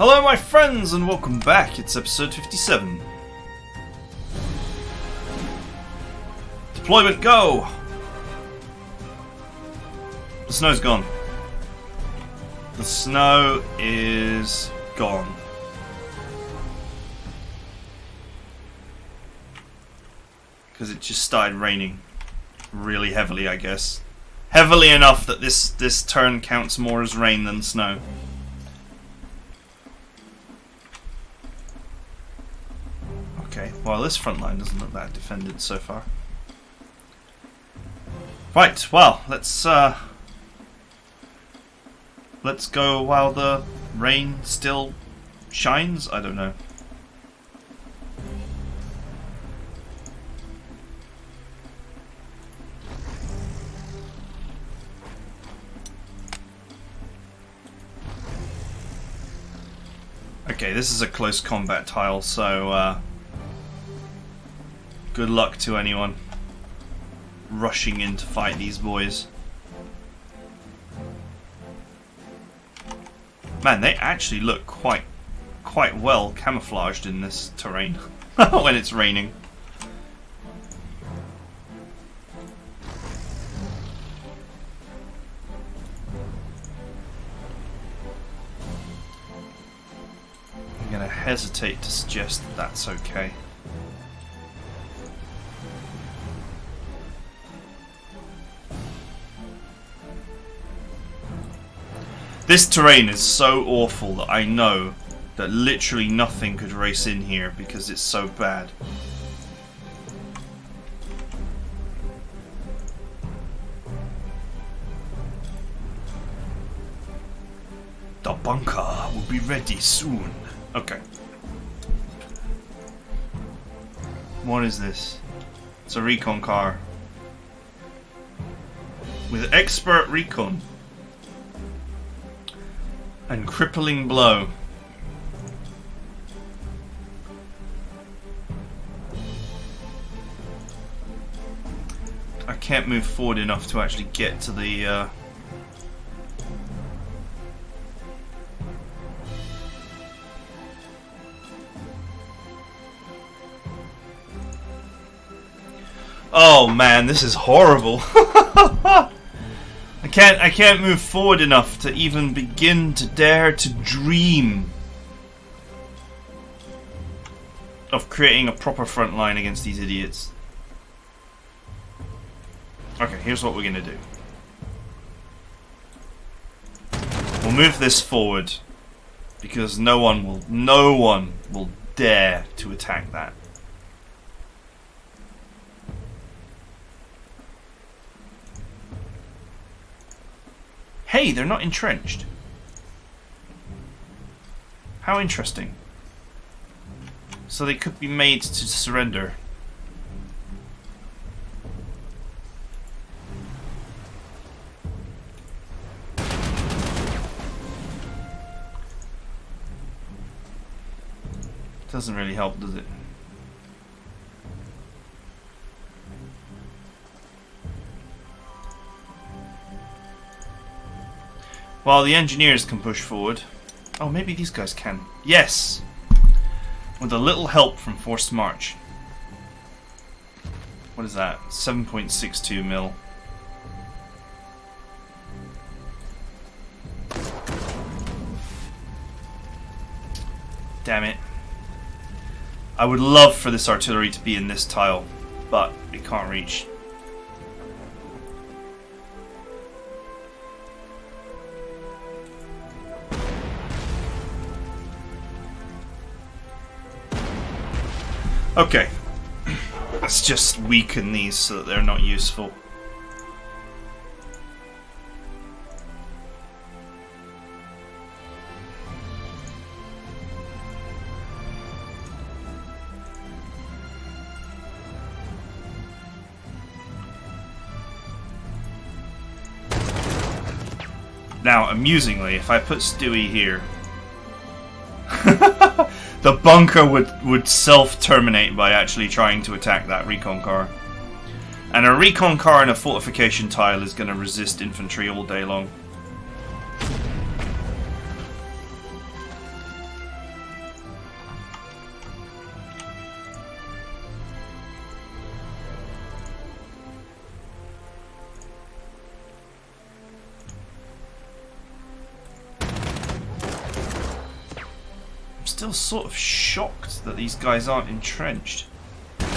Hello my friends and welcome back, it's episode 57. Deployment go! The snow's gone. The snow is gone. Because it just started raining really heavily, I guess. Heavily enough that this turn counts more as rain than snow. Okay, well this front line doesn't look that defended so far. Right, well, let's go while the rain still shines? I don't know. Okay, this is a close combat tile, so good luck to anyone rushing in to fight these boys. Man, they actually look quite well camouflaged in this terrain when it's raining. I'm gonna hesitate to suggest that that's okay. This terrain is so awful that I know that literally nothing could race in here because it's so bad. The bunker will be ready soon. Okay. What is this? It's a recon car. With expert recon. And crippling blow. I can't move forward enough to actually get to the Oh man, this is horrible. I can't move forward enough to even begin to dare to dream of creating a proper front line against these idiots. Okay, here's what we're gonna do. We'll move this forward because no one will dare to attack that. Hey, they're not entrenched. How interesting. So they could be made to surrender. Doesn't really help, does it? While the engineers can push forward. Oh, maybe these guys can. Yes! With a little help from forced march. What is that? 7.62 mil. Damn it. I would love for this artillery to be in this tile, but it can't reach. Okay, let's just weaken these so that they're not useful. Now, amusingly, if I put Stewie here, the bunker would self-terminate by actually trying to attack that recon car. And a recon car and a fortification tile is going to resist infantry all day long. still sort of shocked that these guys aren't entrenched. I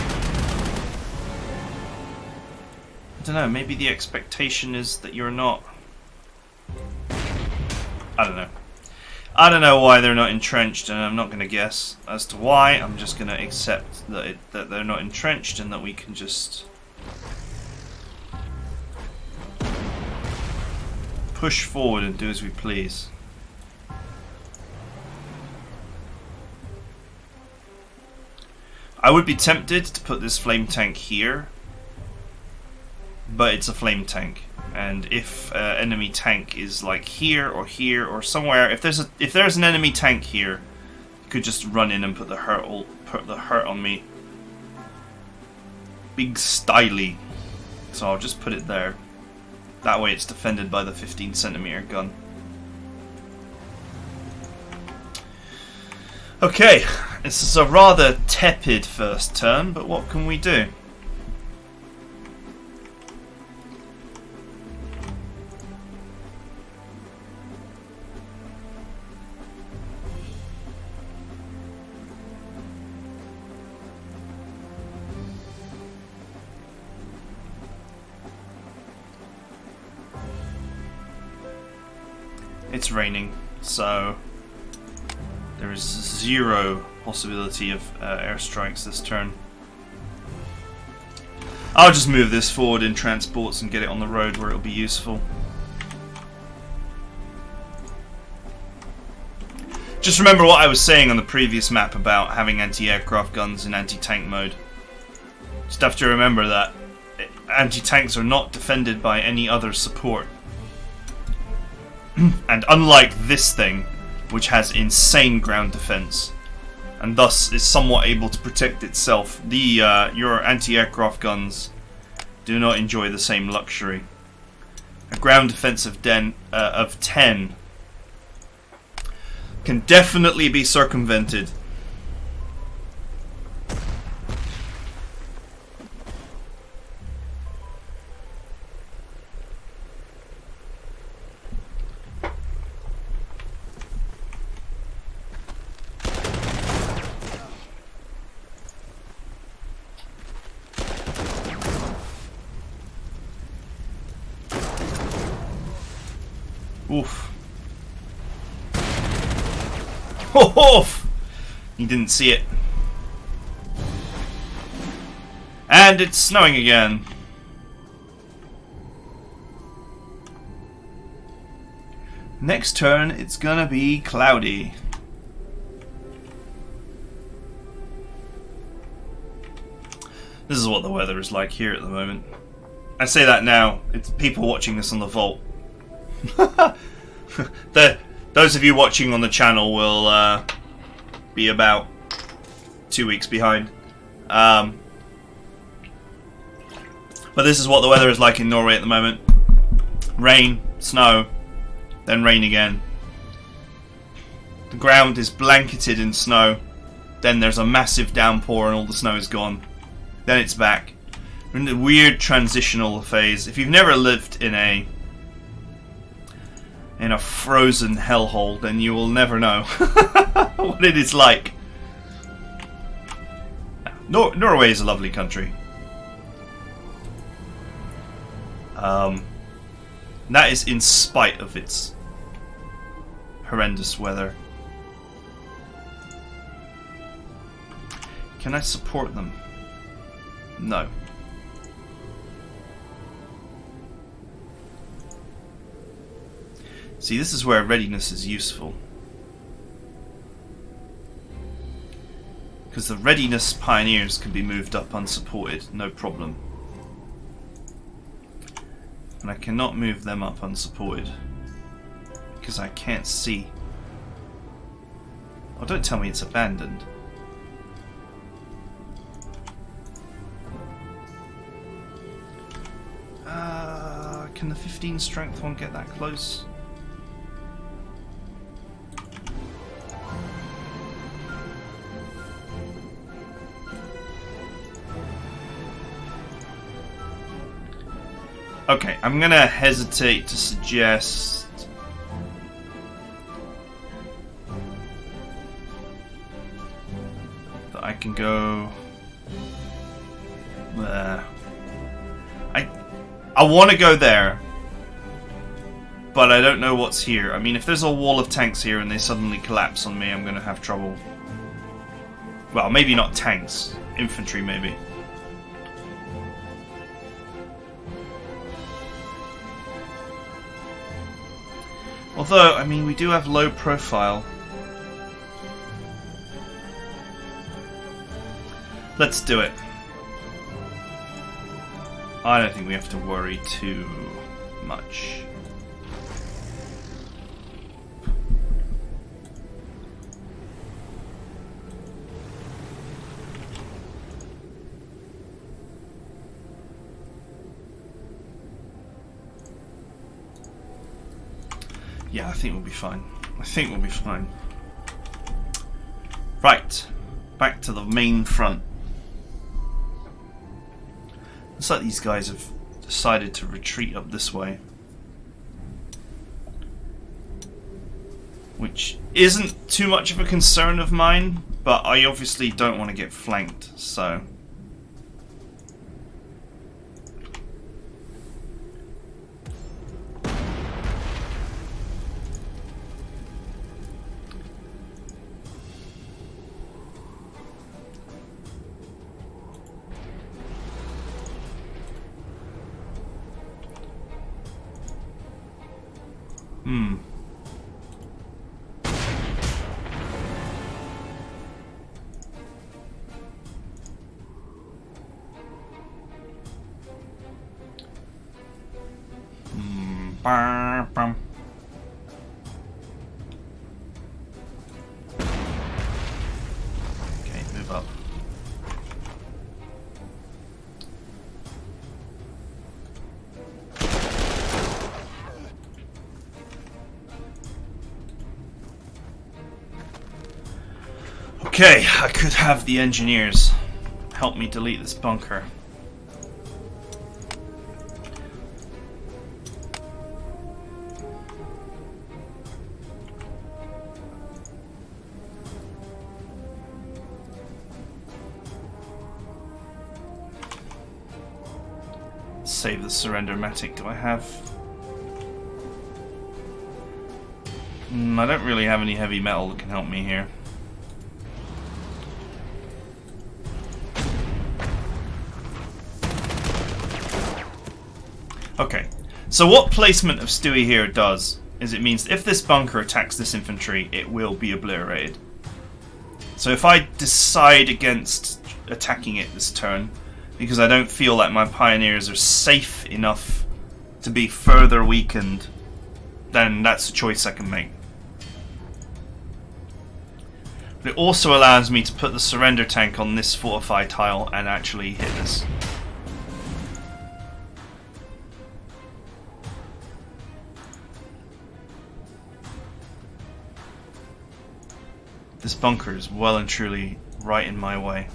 don't know, maybe the expectation is that you're not... I don't know. I don't know why they're not entrenched, and I'm not going to guess as to why. I'm just going to accept that that they're not entrenched and that we can just push forward and do as we please. I would be tempted to put this flame tank here, but it's a flame tank. And if enemy tank is like here or somewhere, if there's an enemy tank here, you could just run in and put the hurt on me. Big styly. So I'll just put it there. That way it's defended by the 15cm gun. Okay, this is a rather tepid first turn, but what can we do? It's raining, so there is zero possibility of airstrikes this turn. I'll just move this forward in transports and get it on the road where it'll be useful. Just remember what I was saying on the previous map about having anti-aircraft guns in anti-tank mode. Just have to remember that anti-tanks are not defended by any other support. And unlike this thing, which has insane ground defense, and thus is somewhat able to protect itself, your anti-aircraft guns do not enjoy the same luxury. A ground defense of 10 can definitely be circumvented. Oof. Oof! He didn't see it. And it's snowing again. Next turn, it's gonna be cloudy. This is what the weather is like here at the moment. I say that now, it's people watching this on the Vault. Those of you watching on the channel will be about 2 weeks behind. But this is what the weather is like in Norway at the moment. Rain, snow, then rain again. The ground is blanketed in snow. Then there's a massive downpour and all the snow is gone. Then it's back. We're in the weird transitional phase. If you've never lived in a frozen hellhole, then you will never know what it is like. Norway is a lovely country. That is in spite of its horrendous weather. Can I support them? No. See, this is where readiness is useful. Because the readiness pioneers can be moved up unsupported, no problem. And I cannot move them up unsupported. Because I can't see. Oh, don't tell me it's abandoned. Can the 15 strength one get that close? Okay, I'm gonna hesitate to suggest I can go there. I want to go there, but I don't know what's here. I mean, if there's a wall of tanks here and they suddenly collapse on me, I'm going to have trouble. Well, maybe not tanks. Infantry, maybe. Although, I mean, we do have low profile. Let's do it. I don't think we have to worry too much. Yeah, I think we'll be fine. I think we'll be fine. Right, back to the main front. Looks like these guys have decided to retreat up this way. Which isn't too much of a concern of mine, but I obviously don't want to get flanked, so... Okay, move up. Okay, I could have the engineers help me delete this bunker. Save the surrender-matic. Do I have... I don't really have any heavy metal that can help me here. Okay, so what placement of Stewie here does is it means if this bunker attacks this infantry, it will be obliterated. So if I decide against attacking it this turn, because I don't feel like my pioneers are safe enough to be further weakened, then that's a choice I can make. But it also allows me to put the surrender tank on this fortified tile and actually hit this. This bunker is well and truly right in my way.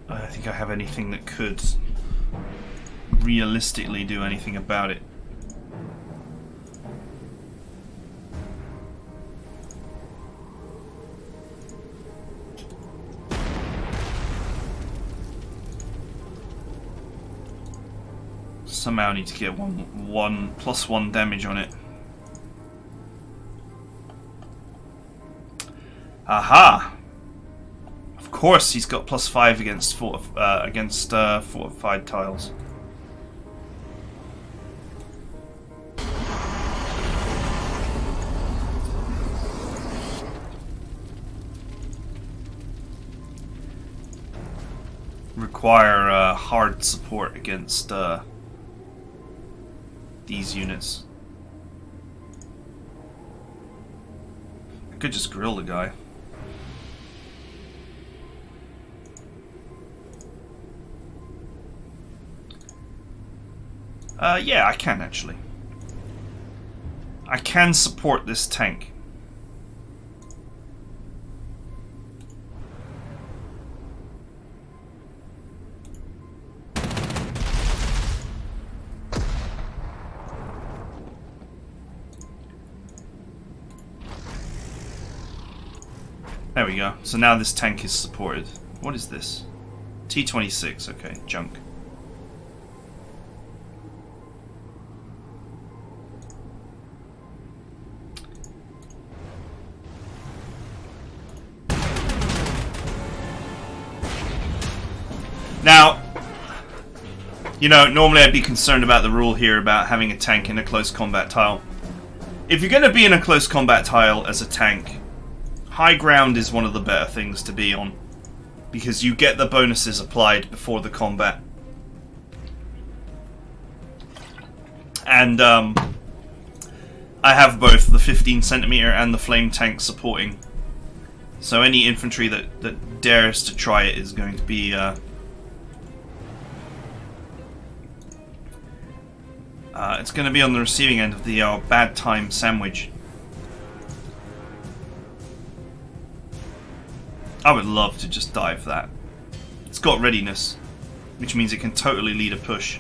I don't think I have anything that could realistically do anything about it. Somehow I need to get +1 damage on it. Aha! Of course, he's got +5 against fortified tiles. Require hard support against these units. I could just grill the guy. Yeah, I can actually. I can support this tank. There we go. So now this tank is supported. What is this? T-26. Okay, junk. Now, you know, normally I'd be concerned about the rule here about having a tank in a close combat tile. If you're going to be in a close combat tile as a tank, high ground is one of the better things to be on, because you get the bonuses applied before the combat. And I have both the 15cm and the flame tank supporting. So any infantry that dares to try it is going to be it's going to be on the receiving end of the bad time sandwich. I would love to just dive that. It's got readiness, which means it can totally lead a push.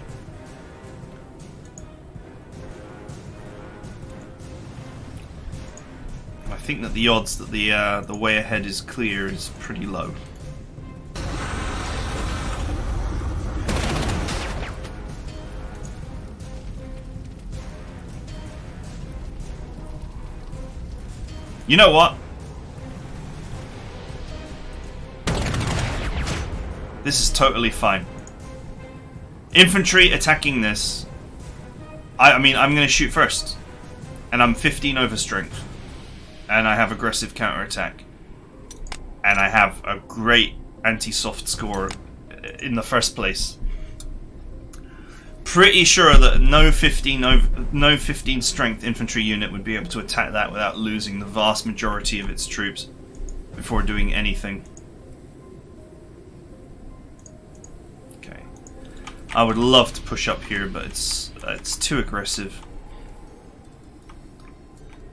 I think that the odds that the way ahead is clear is pretty low. You know what? This is totally fine. Infantry attacking this. I mean, I'm going to shoot first. And I'm 15 over strength. And I have aggressive counterattack. And I have a great anti-soft score in the first place. Pretty sure that no 15 strength infantry unit would be able to attack that without losing the vast majority of its troops before doing anything. Okay, I would love to push up here, but it's too aggressive.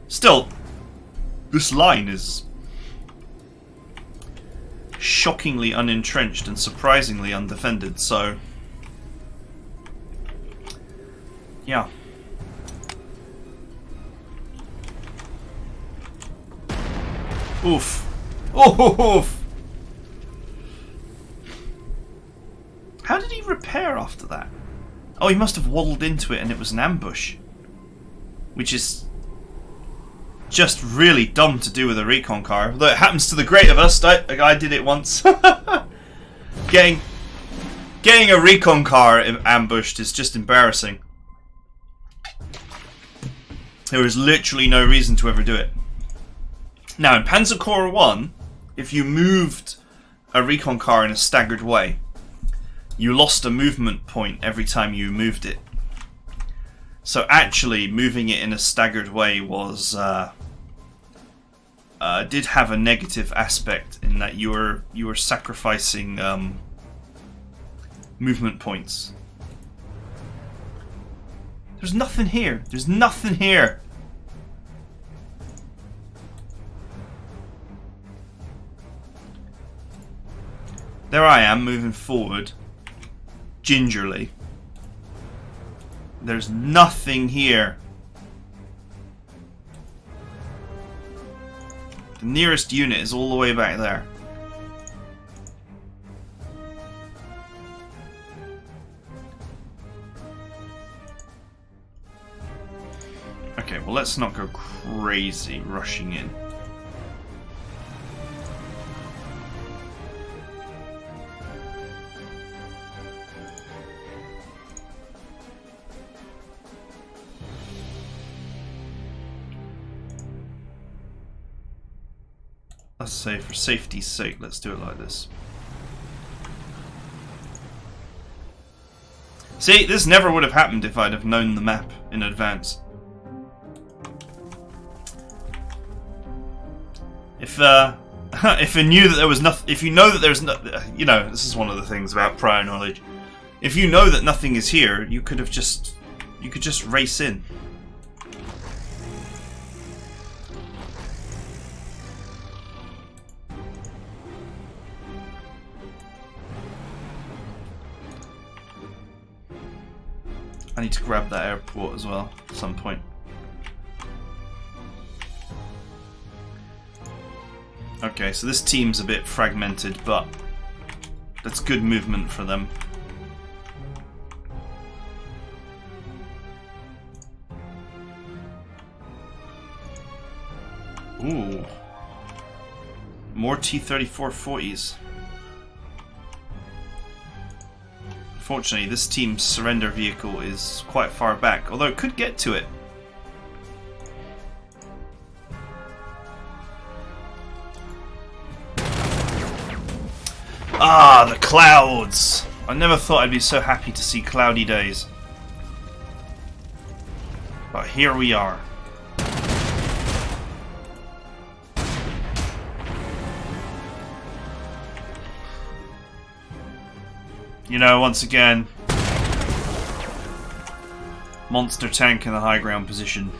Still, this line is shockingly unentrenched and surprisingly undefended, so yeah. Oof. Oof. How did he repair after that? Oh, he must have waddled into it and it was an ambush. Which is just really dumb to do with a recon car. Although it happens to the great of us. I did it once. Getting a recon car ambushed is just embarrassing. There was literally no reason to ever do it. Now, in Panzer Corps 1, if you moved a recon car in a staggered way, you lost a movement point every time you moved it. So actually, moving it in a staggered way was did have a negative aspect in that you were sacrificing movement points. There's nothing here. There's nothing here. There I am, moving forward, gingerly. There's nothing here. The nearest unit is all the way back there. Okay, well, let's not go crazy rushing in. Let's say, for safety's sake, let's do it like this. See, this never would have happened if I'd have known the map in advance. If I knew that there was nothing, if you know that there's no, you know, this is one of the things about prior knowledge. If you know that nothing is here, you could just race in. I need to grab that airport as well at some point. Okay, so this team's a bit fragmented, but that's good movement for them. Ooh. More T-3440s. Unfortunately, this team's surrender vehicle is quite far back, although it could get to it. Ah, the clouds! I never thought I'd be so happy to see cloudy days. But here we are. You know, once again, monster tank in the high ground position.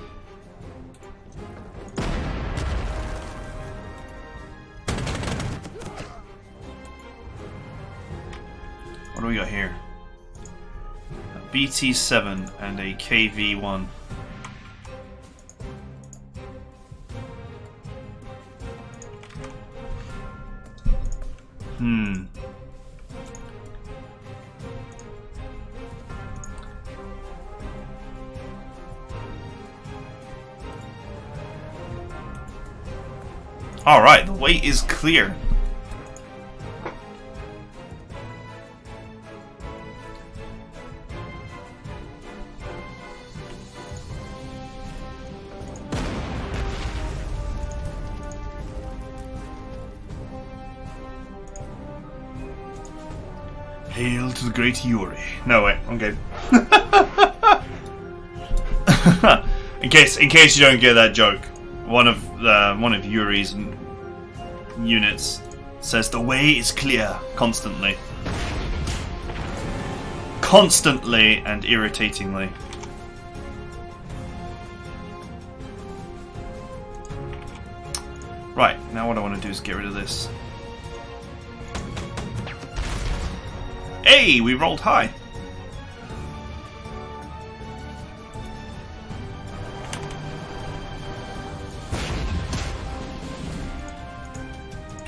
What do we got here? A BT-7 and a KV-1. Alright, the way is clear. Hail to the great Yuri. No, wait, I'm good. in case you don't get that joke, one of Yuri's units says the way is clear constantly. Constantly and irritatingly. Right, now what I want to do is get rid of this. Hey, we rolled high.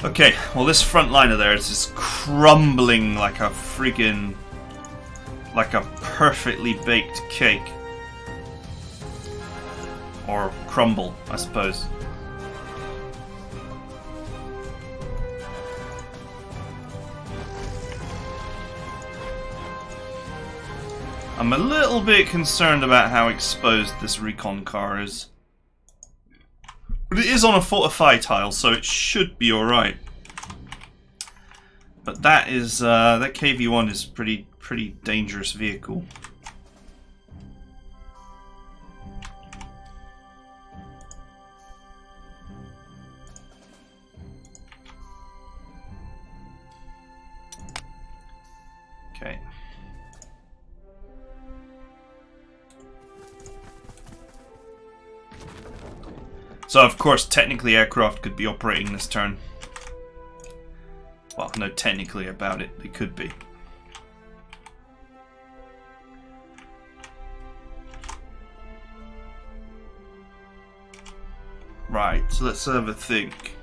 Okay, well this front liner there is just crumbling like a friggin... like a perfectly baked cake. Or crumble, I suppose. I'm a little bit concerned about how exposed this recon car is. But it is on a fortify tile, so it should be alright. But that is that KV-1 is pretty dangerous vehicle. Okay. So, of course, technically aircraft could be operating this turn. Well, no, technically about it, they could be. Right, so let's have a think.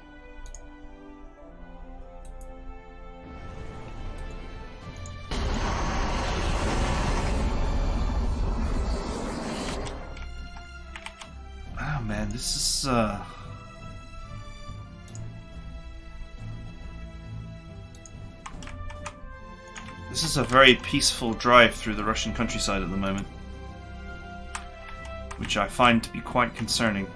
Oh man, this is this is a very peaceful drive through the Russian countryside at the moment, which I find to be quite concerning.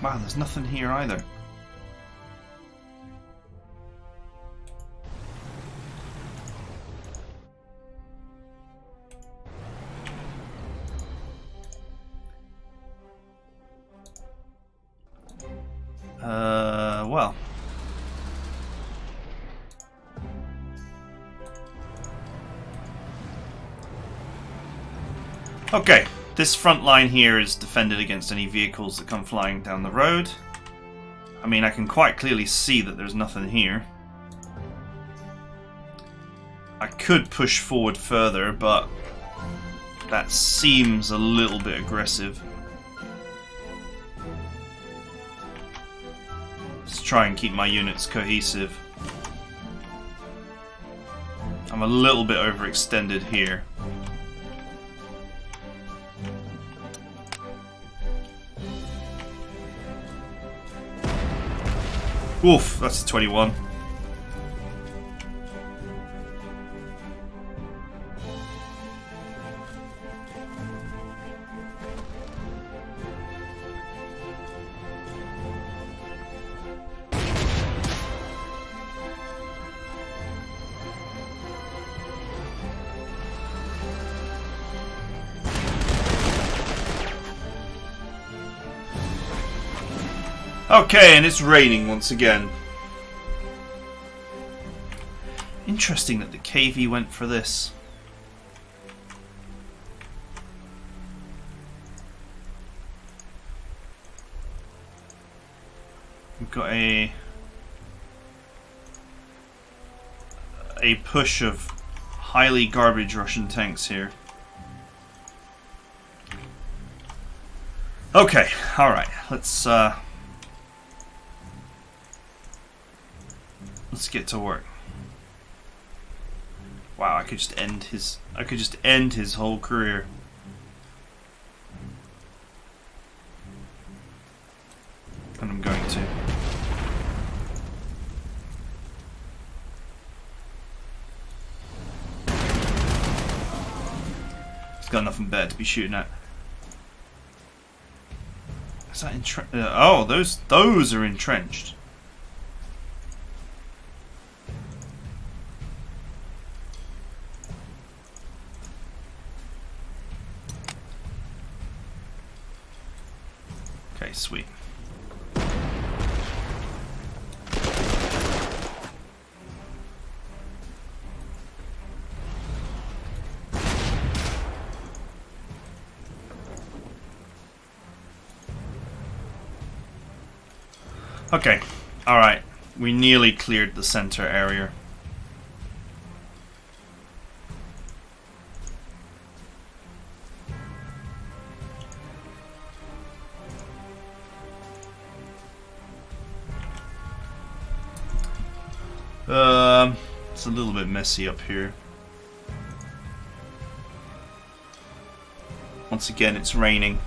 Wow, there's nothing here either. Well. Okay. This front line here is defended against any vehicles that come flying down the road. I mean, I can quite clearly see that there's nothing here. I could push forward further, but that seems a little bit aggressive. Let's try and keep my units cohesive. I'm a little bit overextended here. Oof, that's a 21. Okay, and it's raining once again. Interesting that the KV went for this. We've got a push of highly garbage Russian tanks here. Okay, alright, let's get to work. Wow, I could just end his whole career. And I'm going to. He's got nothing better to be shooting at. Is that oh, those are entrenched. Okay, sweet. Okay, alright. We nearly cleared the center area. It's a little bit messy up here. Once again, it's raining.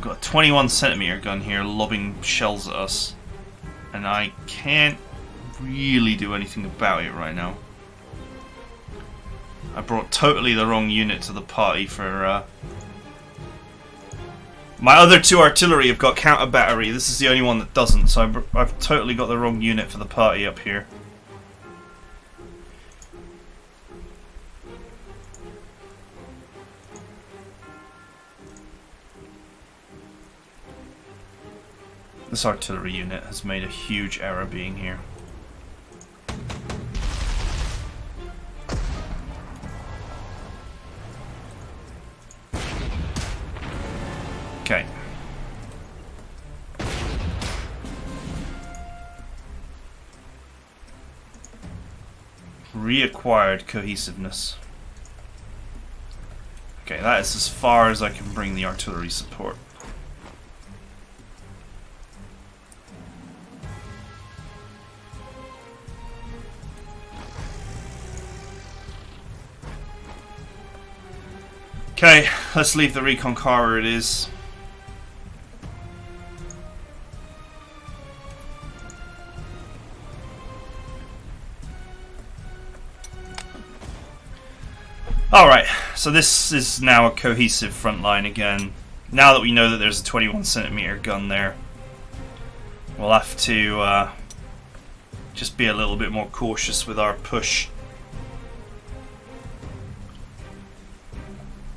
Got a 21 centimeter gun here lobbing shells at us, and I can't really do anything about it right now. I brought totally the wrong unit to the party for my other two artillery have got counter battery. This is the only one that doesn't, so I've totally got the wrong unit for the party up here. This artillery unit has made a huge error being here. Okay. Reacquired cohesiveness. Okay, that is as far as I can bring the artillery support. Okay, let's leave the recon car where it is. Alright, so this is now a cohesive front line again. Now that we know that there's a 21 centimeter gun there, we'll have to just be a little bit more cautious with our push.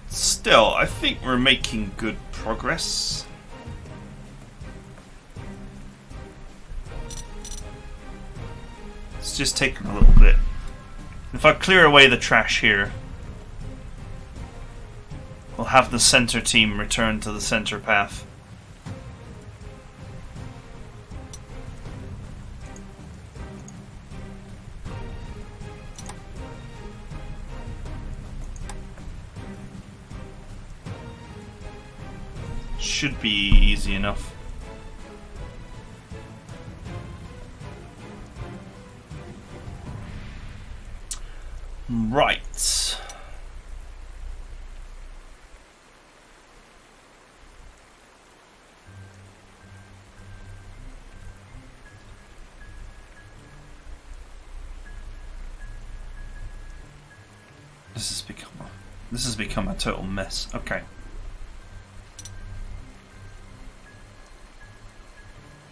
Still, I think we're making good progress. Let's just take a little bit. If I clear away the trash here, we'll have the center team return to the center path. Should be easy enough. Right. This has become a total mess. Okay.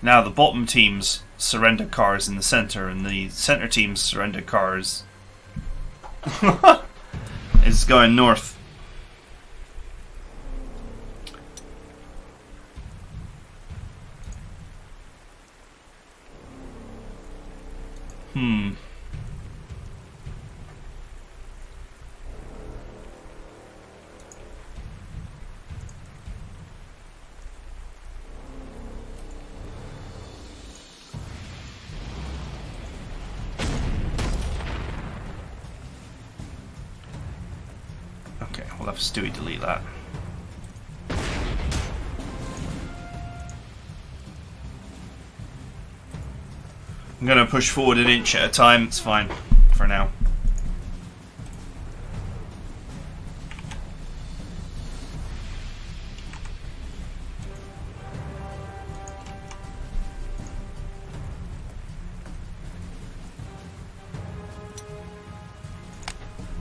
Now the bottom teams surrender cars in the center, and the center team's surrender cars is going north. Okay, we'll have Stewie delete that. I'm going to push forward an inch at a time, it's fine for now.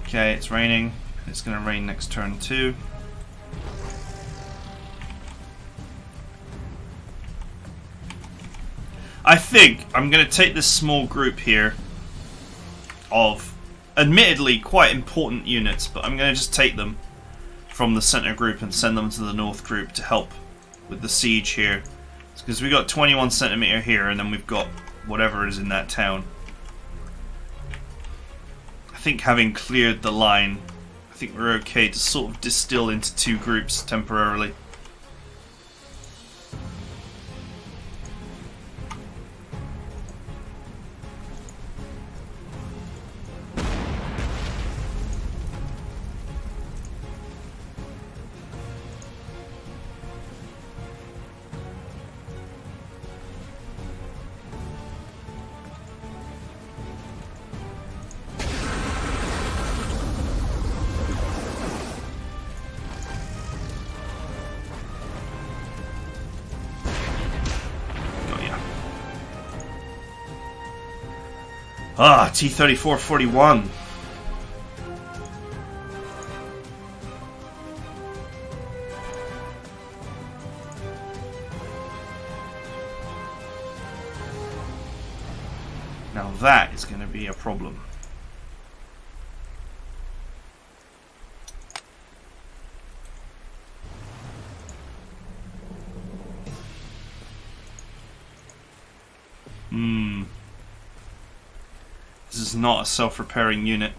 Okay, it's raining. It's going to rain next turn too. I think I'm going to take this small group here of admittedly quite important units, but I'm going to just take them from the center group and send them to the north group to help with the siege here. Because we got 21 centimeter here, and then we've got whatever is in that town. I think having cleared the line, I think we're okay to sort of distill into two groups temporarily. Ah, T-3441. Now that is going to be a problem. This is not a self-repairing unit.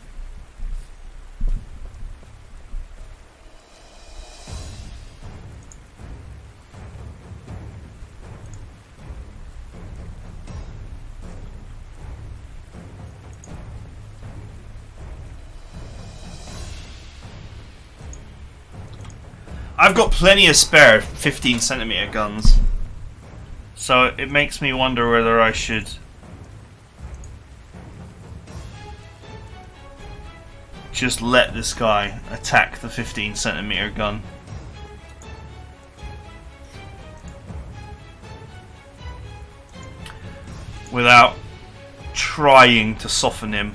I've got plenty of spare 15 centimeter guns, so it makes me wonder whether I should just let this guy attack the 15 centimeter gun. Without trying to soften him.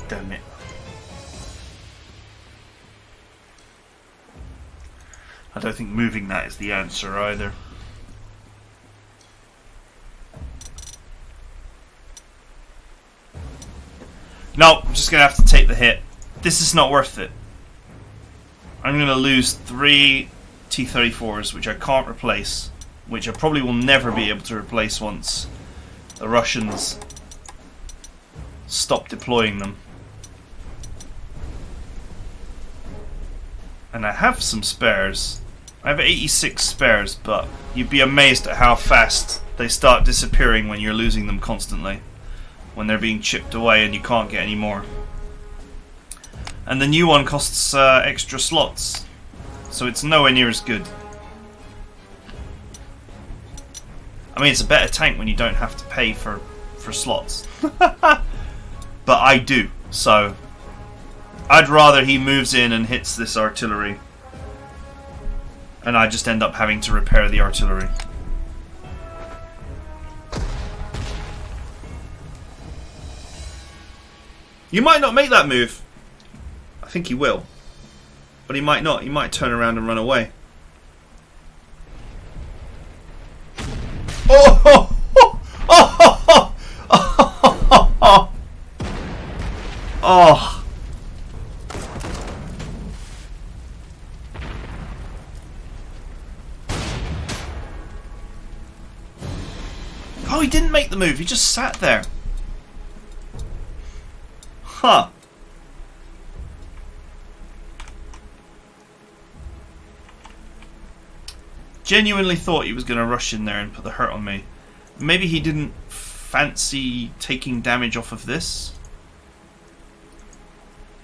Damn it. I don't think moving that is the answer either. No, I'm just going to have to take the hit. This is not worth it. I'm going to lose 3 T-34s, which I can't replace, which I probably will never be able to replace once the Russians stop deploying them. And I have some spares. I have 86 spares, but you'd be amazed at how fast they start disappearing when you're losing them constantly. When they're being chipped away and you can't get any more. And the new one costs extra slots, so it's nowhere near as good. I mean, it's a better tank when you don't have to pay for slots. But I do, so I'd rather he moves in and hits this artillery, and I just end up having to repair the artillery. You might not make that move. I think he will. But he might not. He might turn around and run away. Oh! Oh! Oh! Oh! Oh, he didn't make the move. He just sat there. Huh. Genuinely thought he was going to rush in there and put the hurt on me. Maybe he didn't fancy taking damage off of this.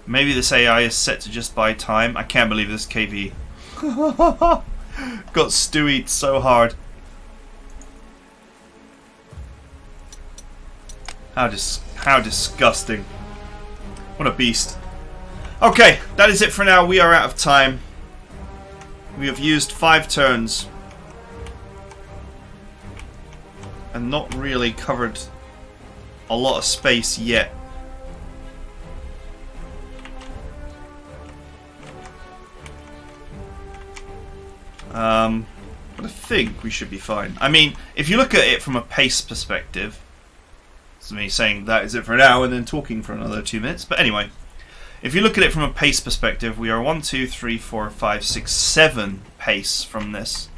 Maybe this AI is set to just buy time. I can't believe this KV got stewied so hard. How disgusting. What a beast. Okay, that is it for now. We are out of time. We have used 5 turns and not really covered a lot of space yet. But I think we should be fine. I mean, if you look at it from a pace perspective, it's me saying that is it for now and then talking for another 2 minutes. But anyway, if you look at it from a pace perspective, we are 1, 2, 3, 4, 5, 6, 7 pace from this.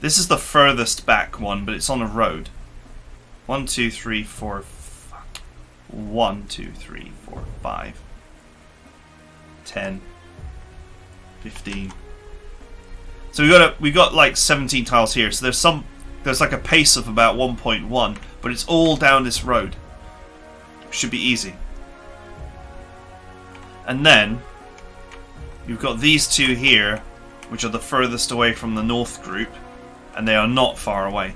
This is the furthest back one, but it's on a road. 1, 2, 3, 4, 1, 2, 3, 4, 5, 10, 15. So we got like 17 tiles here. So there's like a pace of about 1.1, but it's all down this road. Should be easy. And then you've got these 2 here, which are the furthest away from the north group, and they are not far away.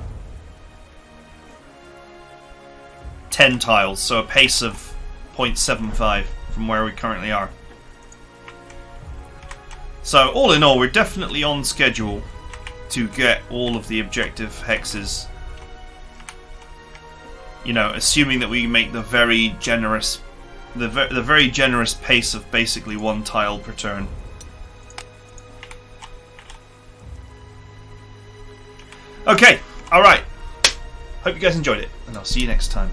10 tiles, so a pace of 0.75 from where we currently are. So all in all, we're definitely on schedule to get all of the objective hexes. You know, assuming that we make the very generous pace of basically 1 tile per turn. Okay, alright. Hope you guys enjoyed it, and I'll see you next time.